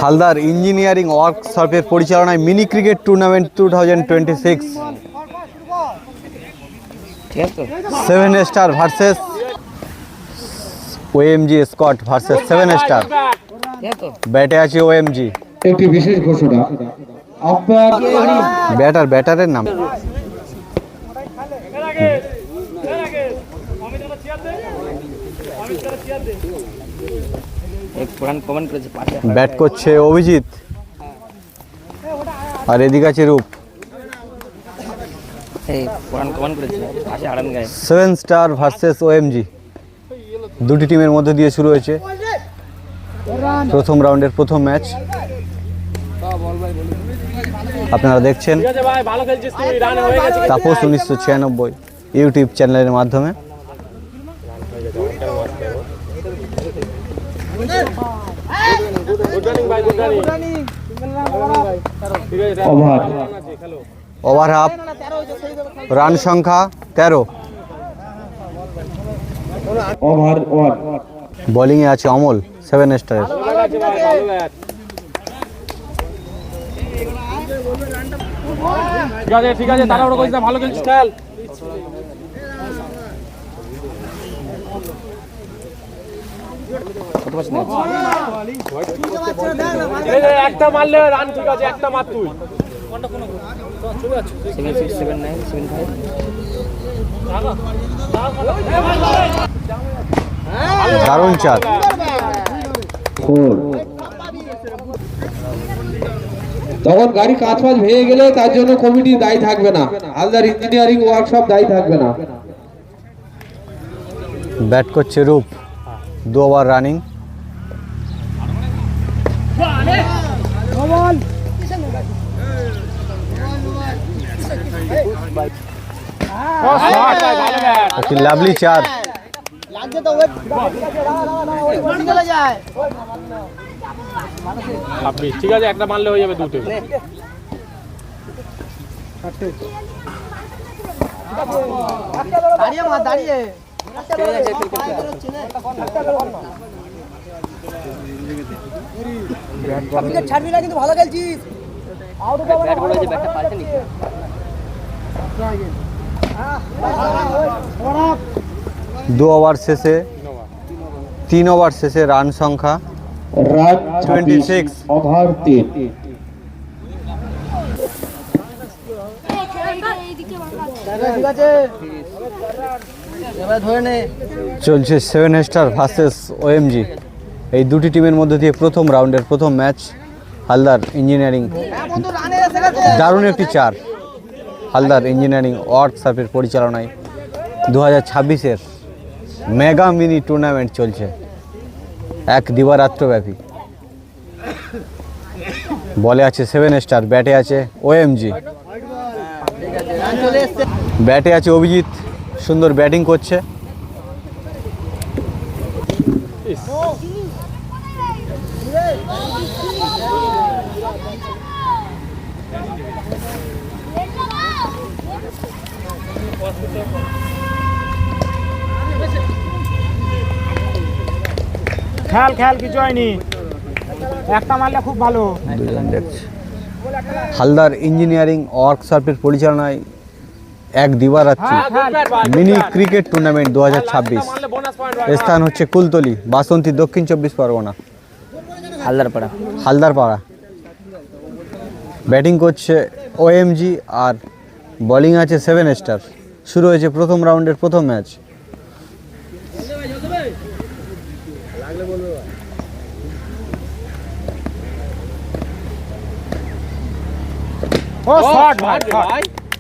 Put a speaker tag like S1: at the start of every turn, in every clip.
S1: Haldar engineering ওয়ার্কশপের পরিচালনায় mini cricket tournament 2026 7 star versus OMG Scott versus 7 star. ব্যাটে আছে OMG.
S2: একটি বিশেষ ঘোষণা,
S1: ব্যাটারের নাম ব্যাট করছে অভিজিৎ, আর এদিকে আছে রূপ। 7 স্টার ভার্সেস ওএমজি, দুটি টিমের মধ্যে দিয়ে শুরু হয়েছে প্রথম রাউন্ডের প্রথম ম্যাচ। আপনারা দেখছেন তাপস 1996 ইউটিউব চ্যানেলের মাধ্যমে। ওভার হাফ, রান সংখ্যা 13।
S2: ওভার 1।
S1: বোলিংয়ে আছে অমল 7 স্টারের।
S3: ঠিক আছে তাড়াহুড়ো করিস না, ভালো খেলছিস, খেল। একটা মারলে রান, ঠিক আছে একটা মার তুই।
S1: দারুণ চার।
S2: তখন গাড়ি কাঁচ ফাঁচ ভেঙে গেলে তার জন্য কমিটি দায়ী থাকবে না, হালদার ইঞ্জিনিয়ারিং ওয়ার্কশপ দায়ী থাকবে না।
S1: ব্যাট করছে রূপ, 2 ওভার রানিং। একটি লাভলি চার।
S3: ঠিক আছে একটা মারলে হয়ে যাবে, দুটো।
S4: ছাড়বি না কিন্তু ভালো খেলছিস।
S1: 2 ওভার শেষে 3 ওভার শেষে রান সংখ্যা
S2: রান
S1: 26।
S2: ওভার 3।
S1: চলছে 7 স্টার ভার্সেস ওএমজি। এই দুটি টিমের মধ্যে দিয়ে প্রথম রাউন্ডের প্রথম ম্যাচ। হালদার ইঞ্জিনিয়ারিং দারুণ একটি চার। হালদার ইঞ্জিনিয়ারিং ওয়ার্কশপের পরিচালনায় 2026-এর মেগা মিনি টুর্নামেন্ট চলছে, এক দিবারাত্রব্যাপী। বলে আছে 7 স্টার, ব্যাটে আছে ওএমজি। ব্যাটে আছে অভিজিৎ, সুন্দর ব্যাটিং করছে।
S3: খেল খেল, কিছু হয়নি, একটা মারলে খুব ভালো।
S1: হালদার ইঞ্জিনিয়ারিং ওয়ার্কশপের পরিচালনায় এক দিবারাত্রি মিনি ক্রিকেট টুর্নামেন্ট 2026। স্থান হচ্ছে কুলতলি, বাসন্তী, দক্ষিণ 24 পরগনা, হালদারপাড়া। ব্যাটিং করছে ওএমজি আর বোলিং আছে 7 স্টার। শুরু হয়েছে প্রথম রাউন্ডের প্রথম ম্যাচ।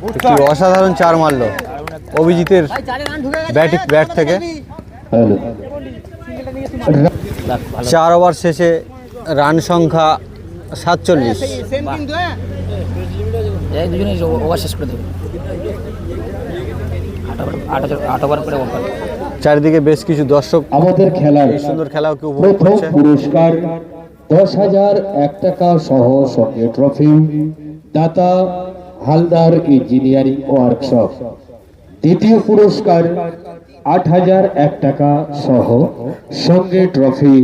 S1: একটি অসাধারণ চার মারল অভিজিতের ব্যাট থেকে। 4 ওভার শেষে রান সংখ্যা 47। চারিদিকে বেশ কিছু দর্শক
S2: আমাদের খেলার
S1: এই সুন্দর খেলাকে উপভোগ করছে।
S2: পুরস্কার 10,001 টাকা সহ সঙ্গে ট্রফি, দাতা হালদার ইঞ্জিনিয়ারিং ওয়ার্কশপ। দ্বিতীয় পুরস্কার 8,001 টাকা সহ সঙ্গে ট্রফি,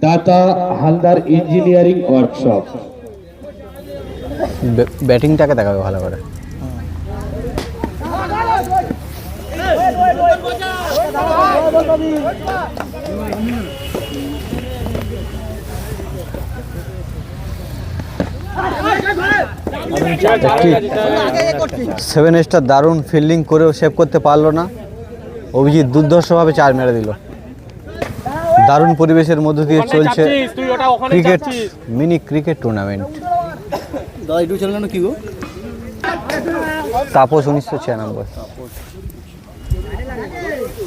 S2: দাতা হালদার ইঞ্জিনিয়ারিং ওয়ার্কশপ।
S1: ব্যাটিংটাকে দেখাবে ভালো করে। সেভেন স্টার দারুণ ফিল্ডিং করেও সেভ করতে পারলো না। অভিজিৎ দুর্ধর্ষভাবে 4 মেরে দিল। দারুণ পরিবেশের মধ্য দিয়ে চলছে cricket, mini cricket tournament. Tapas 1996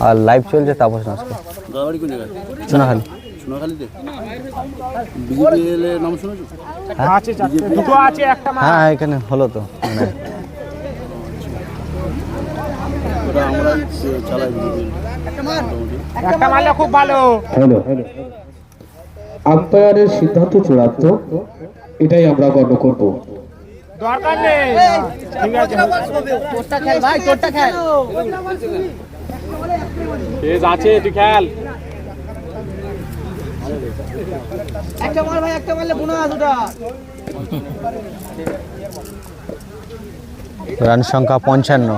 S1: আর লাইভ চলছে তাপস নস্কর চুনাখালী।
S3: আছে চারটে, দুটো আছে একটা মার।
S1: হ্যাঁ এখানে হলো তো মানে
S3: একটা মারলে খুব ভালো।
S2: হ্যালো, আম্পায়ারের সিদ্ধান্ত চূড়ান্ত, এটাই আমরা গণ্য করব।
S3: দরকার নেই, ঠিক আছে।
S4: তোরটা খেল ভাই, তোরটা খেল।
S3: তেজ আছে, তুই খেল।
S4: একটা মার ভাই, একটা মারলে বোনাস ওটা।
S1: রান সংখ্যা 55।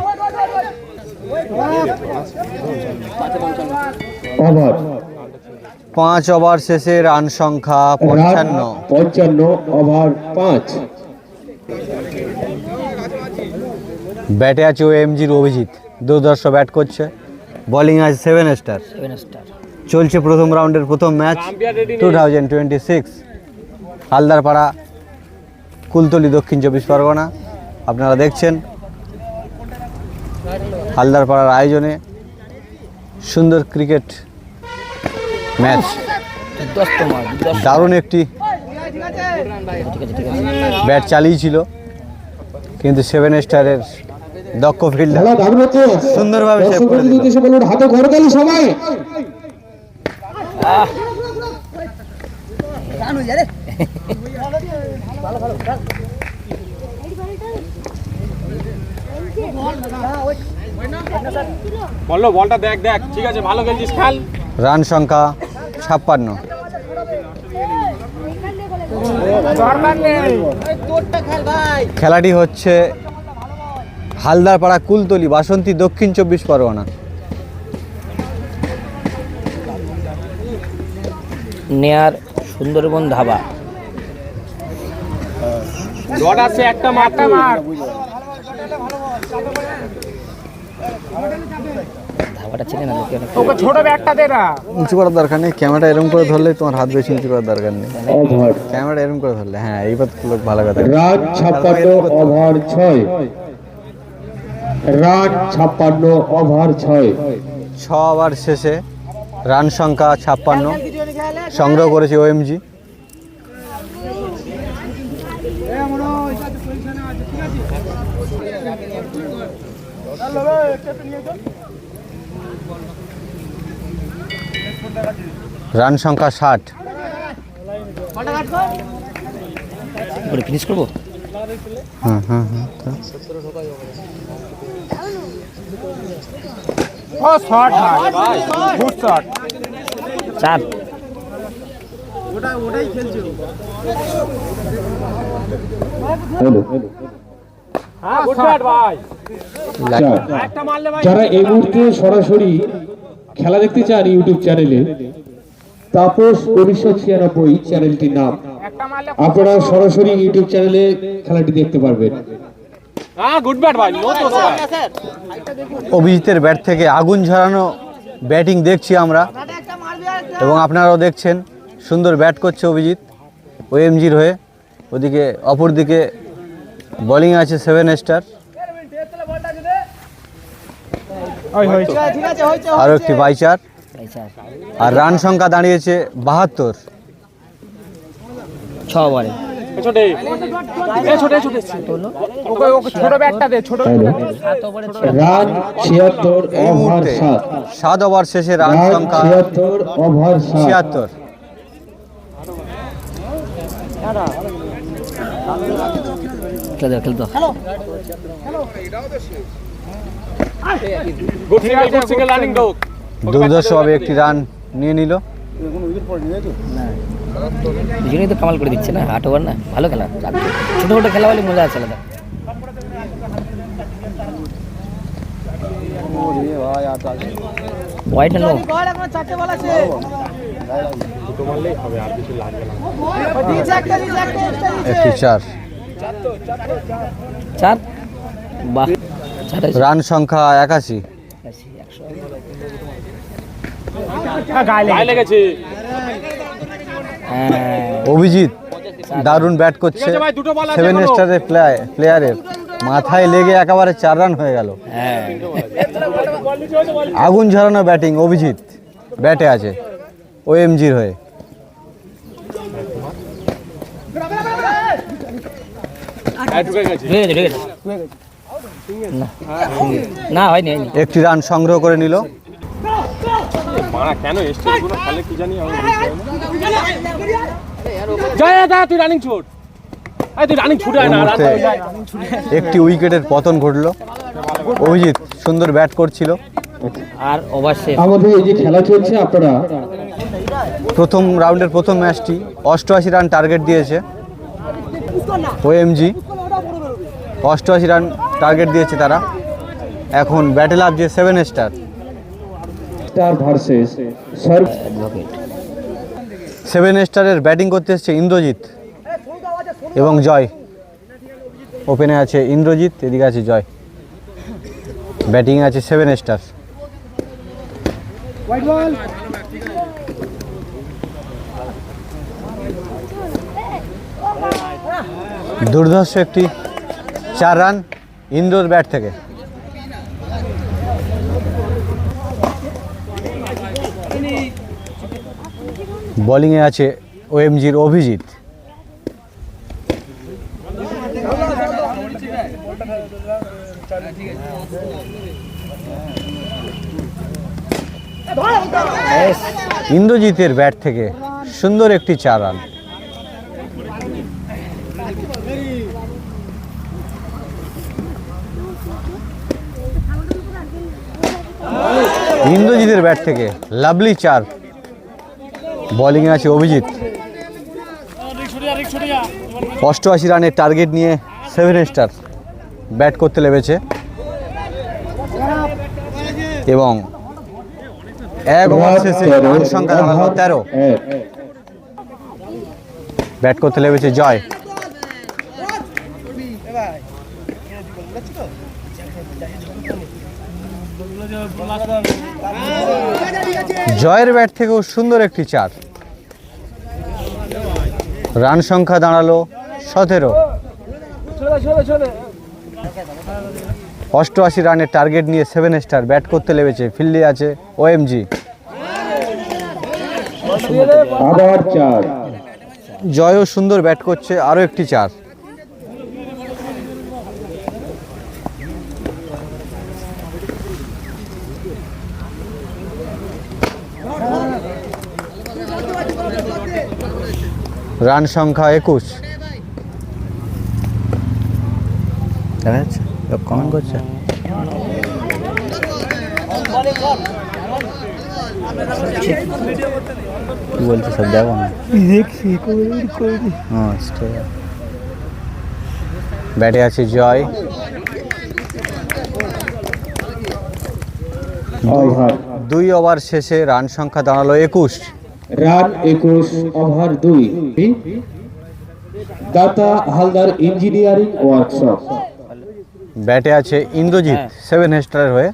S2: ওভার
S1: 5 ওভার শেষে রান সংখ্যা 55।
S2: 55, ওভার 5।
S1: ব্যাটে আছে ওএমজির অভিজিৎ, দুর্ধর্ষ ব্যাট করছে। বোলিং আছে 7 স্টার। চলছে প্রথম রাউন্ডের প্রথম ম্যাচ 2026 হালদারপাড়া কুলতলি, দক্ষিণ 24 পরগনা। আপনারা দেখছেন হালদারপাড়ার আয়োজনে সুন্দর ক্রিকেট ম্যাচ। দারুণ একটি ব্যাট চালিয়েছিল, কিন্তু 7 স্টারের দক্ষ ফিল্ডার
S2: খেলা দারুণ হচ্ছে।
S1: সুন্দরভাবে সেভ করে দিল।
S2: উদ্দেশ্যে বলুন, হাতে করতালি সবাই।
S4: রান হয়ে যায় রে।
S3: বললো বলটা দেখ দেখ, ঠিক আছে, ভালো খেলছিস, খেল।
S1: রান সংখ্যা 56।
S3: দরকার নেই।
S4: তোরটা খেল ভাই।
S1: খেলাটি হচ্ছে হালদারপাড়া কুলতলি, বাসন্তী, দক্ষিণ 24 পরগনা।
S5: নেয়ার সুন্দরবন ধাবা।
S3: ডট আছে, একটা মার, একটা মার।
S5: ধাবাটা ছিল না লোকে অনেক
S3: ওকে ছোট ব্যাটটা দে না।
S1: উঁচু করার দরকার নেই, ক্যামেরাটা এরকম করে ধরলে তোমার হাত বেশি উঁচু করার দরকার নেই।
S2: ওভার
S1: ক্যামেরাটা এরকম করে ধরলে, হ্যাঁ এইবার লোক ভালো কথা।
S2: Run 56, over 6। Run 56, over 6।
S1: 6 over শেষে রান সংখ্যা 56 সংগ্রহ করেছে ওএমজি। রান সংখ্যা 60।
S5: করে ফিনিশ করবো।
S1: হুম হুম হুম।
S3: ও শট ভাই, গুড শট।
S5: 4
S2: হ্যালো,
S3: হ্যাঁ, গুড শট ভাই।
S2: চার।
S3: একটা মারলে ভাই।
S2: যারা এই মুহূর্তে সরাসরি খেলা দেখতে চান ইউটিউব চ্যানেলে, তাপস 1996 চ্যানেলটির নাম,
S3: একটা মারলে
S2: আপনারা সরাসরি ইউটিউব চ্যানেলে খেলাটি দেখতে পারবেন।
S3: হ্যাঁ, গুড ব্যাট ভাই, নো তো স্যার।
S1: অভিজিতের ব্যাট থেকে আগুন ঝরানো ব্যাটিং দেখছি আমরা, এবং আপনারাও দেখছেন। সুন্দর ব্যাট করছে অভিজিৎ ওএমজির হয়ে। ওদিকে অপরদিকে বোলিং আছে 7 স্টার।
S3: ওই হয়েছে।
S4: ঠিক আছে, হয়েছে।
S1: আরও একটি বাইচার, আর রান সংখ্যা দাঁড়িয়েছে 72।
S5: 6 ওভারে
S3: ছোটে ওকে ওকে ছোট ব্যাটটা দে, ছোট
S2: হ্যালো, রান 76,
S1: এই
S2: ওভার
S1: মুহূর্তে
S2: 7।
S1: 7 ওভার শেষে রান
S2: রান
S1: সংখ্যা
S2: 76, ওভার 7।
S1: 76।
S5: খেলতো
S3: গুড সিঙ্গেল রানিং দাও।
S1: দুর্ধর্ষভাবে একটি রান নিয়ে নিল
S5: দুজনেই তো কামাল করে দিচ্ছে না, 8 ওভার না, ভালো খেলা। ছোটো ছোটো খেলা বলে মজা আছে আলাদা। হোয়াইট নো
S4: গড় এখন 4টে বল আছে দুটো মারলেই হবে আর কিছু লাগবে না
S1: একটি 4।
S5: 4 বাহ 4
S1: রান সংখ্যা 81।
S3: গায়ে লেগেছে
S1: অভিজিৎ দারুণ ব্যাট করছে। 7 স্টারের প্লেয়ারের মাথায় লেগে একেবারে 4 রান হয়ে গেল।
S5: হ্যাঁ
S1: আগুন ঝরানো ব্যাটিং অভিজিৎ ব্যাটে আছে ওএমজির হয়ে।
S5: না হয়নি হয়নি।
S1: একটি রান সংগ্রহ করে নিল।
S3: কেন এসছে এগুলো খেলে কি জানি আমি জয় দা তুই রানিং ছুট তুই রানিং ছুটে আয় না
S1: একটি উইকেটের পতন ঘটলো। অভিজিৎ সুন্দর ব্যাট করছিল।
S5: আর ওভার শেষ।
S2: আমাদের এই যে খেলা চলছে আপনারা
S1: প্রথম রাউন্ডের প্রথম ম্যাচটি 88 রান টার্গেট দিয়েছে ওএমজি। 88 রান টার্গেট দিয়েছে তারা। এখন ব্যাটে লাভছে 7 স্টার।
S2: Star versus serve.
S1: 7 স্টারের ব্যাটিং করতে এসছে ইন্দ্রজিৎ এবং জয়। ওপেনে আছে ইন্দ্রজিৎ, এদিকে আছে জয়। ব্যাটিং আছে 7 স্টার। দুর্ধর্ষ একটি 4 রান ইন্দ্রর ব্যাট থেকে। বোলিংয়ে আছে ওএমজির অভিজিৎ। ইন্দ্রজিতের ব্যাট থেকে সুন্দর একটি 4 রান। ইন্দ্রজিতের ব্যাট থেকে লাভলি 4। বোলিংয়ে আছে অভিজিৎ। 88 রানের টার্গেট নিয়ে 7 স্টার ব্যাট করতে লেগেছে এবং 1 ওভার শেষে রান সংখ্যা দাঁড়ালো 13। ব্যাট করতে লেগেছে জয়। জয়ের ব্যাট থেকেও সুন্দর একটি 4। রান সংখ্যা দাঁড়ালো 17। 88 রানের টার্গেট নিয়ে 7 স্টার ব্যাট করতে লেগেছে। ফিল্ডে আছে ওএমজি।
S2: আবার 4।
S1: জয়ও সুন্দর ব্যাট করছে, আরও একটি 4। রান সংখ্যা 21। দেখা যাচ্ছে লোক কমেন্ট করছে। কি বলছে সব দেখো না, ব্যাটে আছে জয়।
S2: ওভার
S1: 2 ওভার শেষে রান সংখ্যা দাঁড়ালো 21।
S2: Run 21 over 2। দাতা হালদার ইঞ্জিনিয়ারিং ওয়ার্কশপ।
S1: ব্যাটে আছে ইন্দ্রজিৎ 7 স্টারের হয়ে।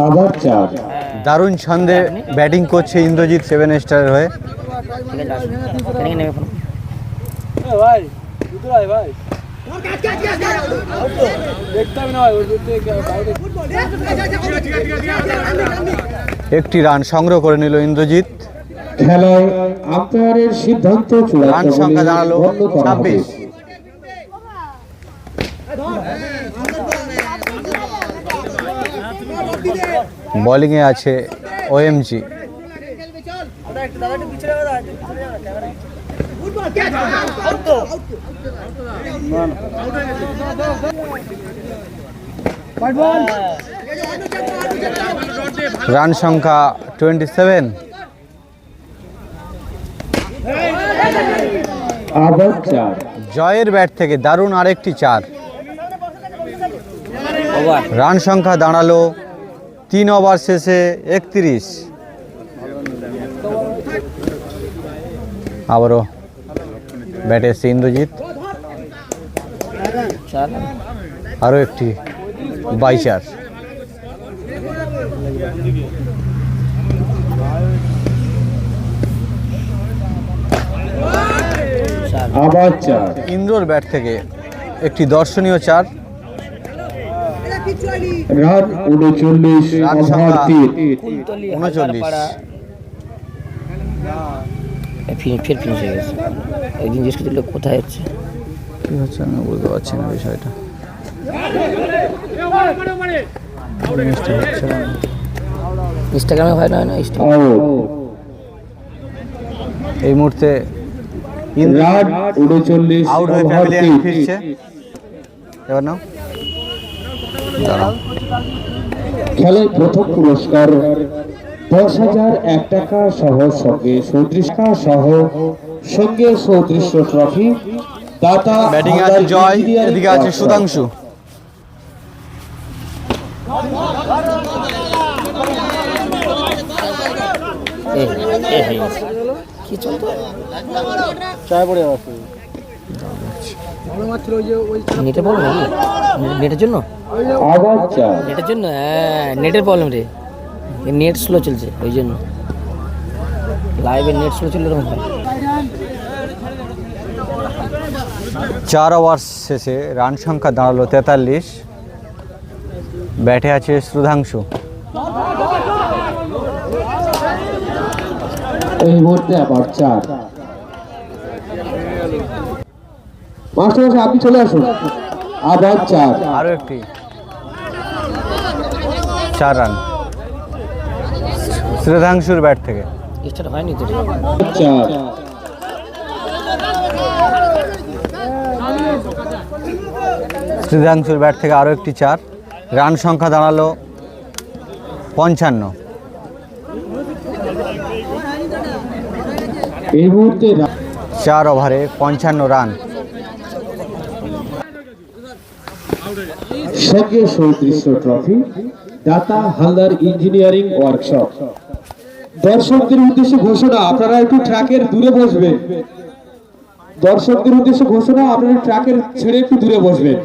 S2: আবার 4।
S1: দারুণ ছন্দে ব্যাটিং করছে ইন্দ্রজিৎ 7 স্টারের হয়ে। একটি রান সংগ্রহ করে নিল ইন্দ্রজিৎ।
S2: খেলায় আম্পায়ারের সিদ্ধান্ত
S1: রান
S2: চূড়ান্ত
S1: সংখ্যা
S2: বলে
S1: দাঁড়ালো
S2: গণ্য করা হবে।
S1: 26। বোলিংয়ে আছে ওএমজি। রান সংখ্যা 27।
S2: আবার 4।
S1: জয়ের ব্যাট থেকে দারুণ আরেকটি 4।
S5: ওভার
S1: রান সংখ্যা দাঁড়ালো 3 ওভার শেষে 31। আবারও ব্যাটে এসছে ইন্দ্রজিৎ,
S5: 4
S1: আরও একটি 22।
S2: আবার 4।
S1: ইন্দ্রর ব্যাট থেকে একটি দর্শনীয় 4।
S2: রান 39,
S1: রান
S2: ওভার
S1: সংখ্যা
S2: 3।
S5: কুলতলি
S1: 39।
S5: ফির ফিনিশ হয়ে গেছে। একদিন জিজ্ঞেস করছিল কোথায় হচ্ছে,
S1: কি হচ্ছে আমি বুঝতে পারছি না বিষয়টা। জিনিসটা হচ্ছে না।
S5: ইনস্টাগ্রামে হয় না
S2: আউট।
S1: এই মুহূর্তে
S2: রান 39,
S1: আউট হয়ে
S2: ওভার
S1: প্যাভিলিয়নে
S2: 3।
S1: ফিরছে। এবার নাও, দাঁড়াও।
S2: খেলায় প্রথম পুরস্কার 10,001 টাকা সহ সঙ্গে 37 সহ সঙ্গে 34 ট্রফি। দাতা
S1: ব্যাটিং আছে জয়, এদিকে আছে সুধাংশু।
S5: কি চলতো নেটের প্রবলেম নাকি? নেটের জন্য
S2: আবার 4।
S5: নেটের জন্য হ্যাঁ নেটের প্রবলেম রে, নেট স্লো চলছে ওই জন্য। লাইভে নেট স্লো চললে এরকম হয়।
S1: 4 ওভার শেষে রান সংখ্যা দাঁড়ালো 43। ব্যাটে আছে সুধাংশু।
S2: এই মুহূর্তে আবার 4। মাস্টার মশাই আপনি চলে আসুন। আবার 4।
S1: আরও একটি 4 রান সুধাংশুর ব্যাট থেকে।
S5: স্টার্ট হয়নি তো রে।
S2: 4।
S1: সুধাংশুর ব্যাট থেকে আরও একটি 4। রান সংখ্যা দাঁড়ালো 55।
S2: এই মুহূর্তে
S1: 4 ওভারে 55 রান।
S2: সঙ্গে 37 ট্রফি। দাতা হালদার ইঞ্জিনিয়ারিং ওয়ার্কশপ। দর্শকদের উদ্দেশ্যে ঘোষণা, আপনারা একটু ট্র্যাকের দূরে বসবেন। দর্শকদের উদ্দেশ্যে ঘোষণা, আপনারা ট্র্যাকের ছেড়ে একটু দূরে বসবেন।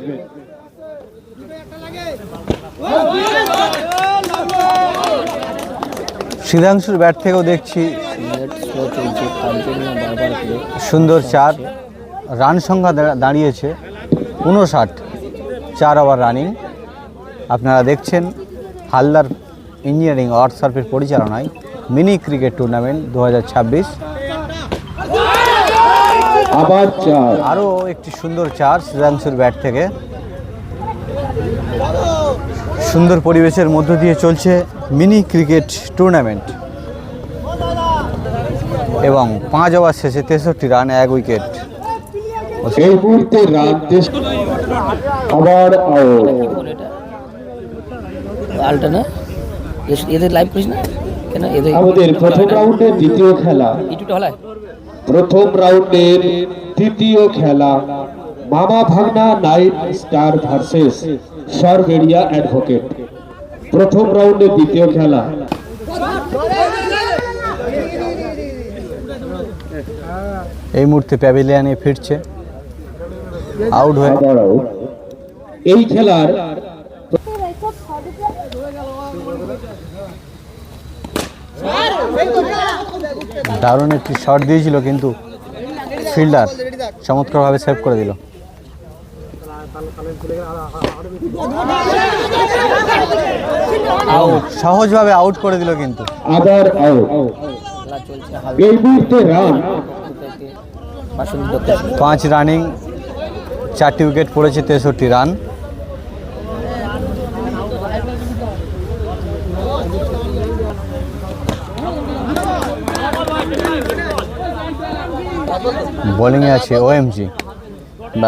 S1: সুধাংশুর ব্যাট থেকেও দেখছি
S5: নেট স্লো চলছে তার জন্য বারবার করে
S1: সুন্দর 4। রান সংখ্যা দাঁড়িয়েছে 59। 4 ওভার রানিং। আপনারা দেখছেন হালদার ইঞ্জিনিয়ারিং ওয়ার্কশপের পরিচালনায় মিনি ক্রিকেট টুর্নামেন্ট 2026।
S2: আবার 4।
S1: আরও একটি সুন্দর 4 সুধাংশুর ব্যাট থেকে। সুন্দর পরিবেশের মধ্য দিয়ে চলছে মিনি ক্রিকেট টুর্নামেন্ট এবং 5 ওভার শেষে 63 রান, 1 উইকেট।
S2: এই মুহূর্তে রান আবার আউট।
S5: এটা আলটা না এদের লাইভ করিস না কেন? এদের
S2: আমাদের প্রথম রাউন্ডের দ্বিতীয় খেলা।
S5: ইউটিউবটা হলায়
S2: প্রথম রাউন্ডের তৃতীয় খেলা মামা ভাগনা night star versus Sarberia advocate. প্রথম রাউন্ডের দ্বিতীয় খেলা।
S1: এই মুহূর্তে প্যাভিলিয়নে ফিরছে আউট হয়ে।
S2: আবার আউট। এই খেলার
S1: দারুণ একটি শট দিয়েছিল কিন্তু ফিল্ডার চমৎকারভাবে সেভ করে দিল। আউট, সহজভাবে আউট করে দিল কিন্তু।
S2: আবার আউট।
S5: খেলা চলছে
S2: এই মুহূর্তে রান
S1: 5 রানিং, 4টি উইকেট পড়েছে, 63 রান। বোলিংয়ে আছে OMG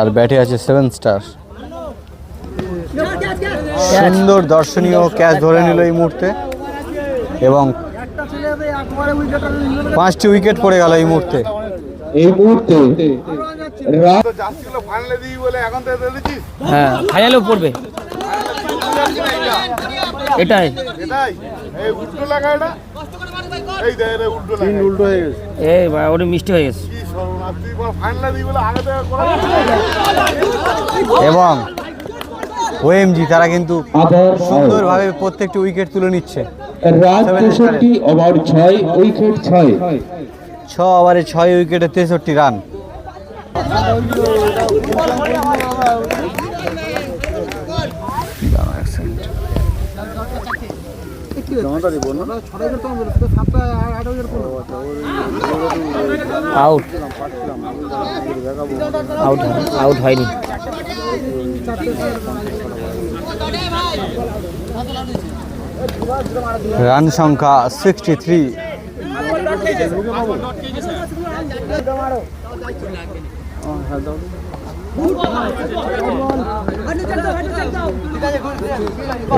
S1: আর ব্যাটে আছে 7 স্টার। সুন্দর দর্শনীয় ক্যাচ ধরে নিল এই মুহূর্তে এবং 5টি উইকেট পড়ে গেল এই মুহূর্তে।
S2: এই মুহূর্তে রান
S4: ফাইনালে দিই বলে এখন তো দিচ্ছিস
S5: হ্যাঁ ফাইনালেও পড়বে এটাই।
S4: এটাই এই উল্টো লাগা এটা এই দে রে উল্টো লাগা উল্টো হয়ে গেছে
S5: এই ওটা মিষ্টি হয়ে গেছে।
S4: কি সর্বনাশ তুই বল ফাইনালে দিই বলে আগে থেকে করা
S1: এবং ওএমজি তারা কিন্তু
S2: আবার
S1: সুন্দরভাবে প্রত্যেকটি উইকেট তুলে নিচ্ছে।
S2: Run 63 over 6 wicket 6।
S1: 6 ওভারে 6 উইকেটে 63 রান।
S5: আউট আউট আউট হয়নি।
S1: রান সংখ্যা 63।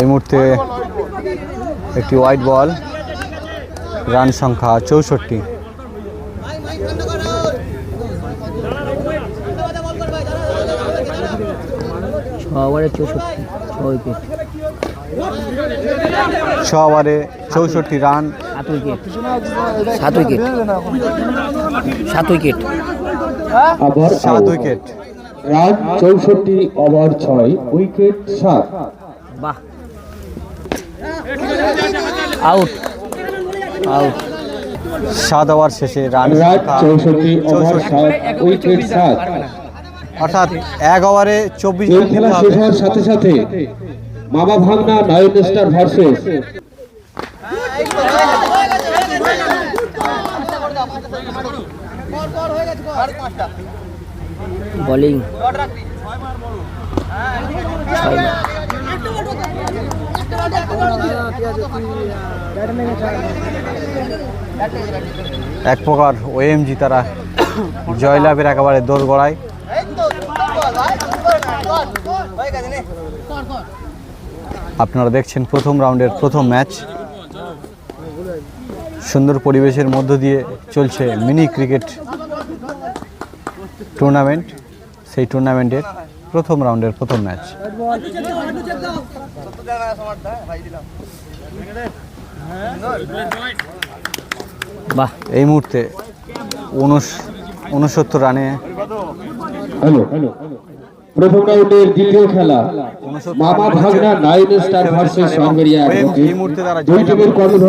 S1: এই মুহূর্তে একটি হোয়াইট বল, রান সংখ্যা 64।
S5: 6 ওভারে 64 6 উইকেট
S1: 6 ওভারে 64 রান
S5: 7 উইকেট 7 উইকেট 7 উইকেট
S2: আবার
S1: 7 উইকেট।
S2: Run 64 over 6 wicket 7।
S5: বাহ আউট আউট
S1: 7 ওভার শেষে রান
S2: রান
S1: সংখ্যা
S2: 64 ওভার 7 উইকেট 7।
S1: অর্থাৎ 1 ওভারে 24
S2: এই
S1: রান
S2: খেলা
S1: দিতে
S2: শেষ
S1: হবে।
S2: হওয়ার সাথে সাথে মামা ভাগনা নয়ন স্টার ভার্সেস
S5: বোলিং 6
S1: এক প্রকার ওএমজি তারা জয়লাভের একেবারে দৌড় গড়ায়। আপনারা দেখছেন প্রথম রাউন্ডের প্রথম ম্যাচ। সুন্দর পরিবেশের মধ্য দিয়ে চলছে মিনি ক্রিকেট টুর্নামেন্ট। সেই টুর্নামেন্টের প্রথম রাউন্ডের প্রথম ম্যাচ।
S5: বাহ
S1: এই মুহূর্তে 69 রানে
S2: হ্যালো প্রথম রাউন্ডের দ্বিতীয় খেলা মামা ভাগনা নয়ন স্টার ভার্সেস সরবেরিয়া।
S1: এই মুহূর্তে তারা
S2: দুই টিমের কর্মী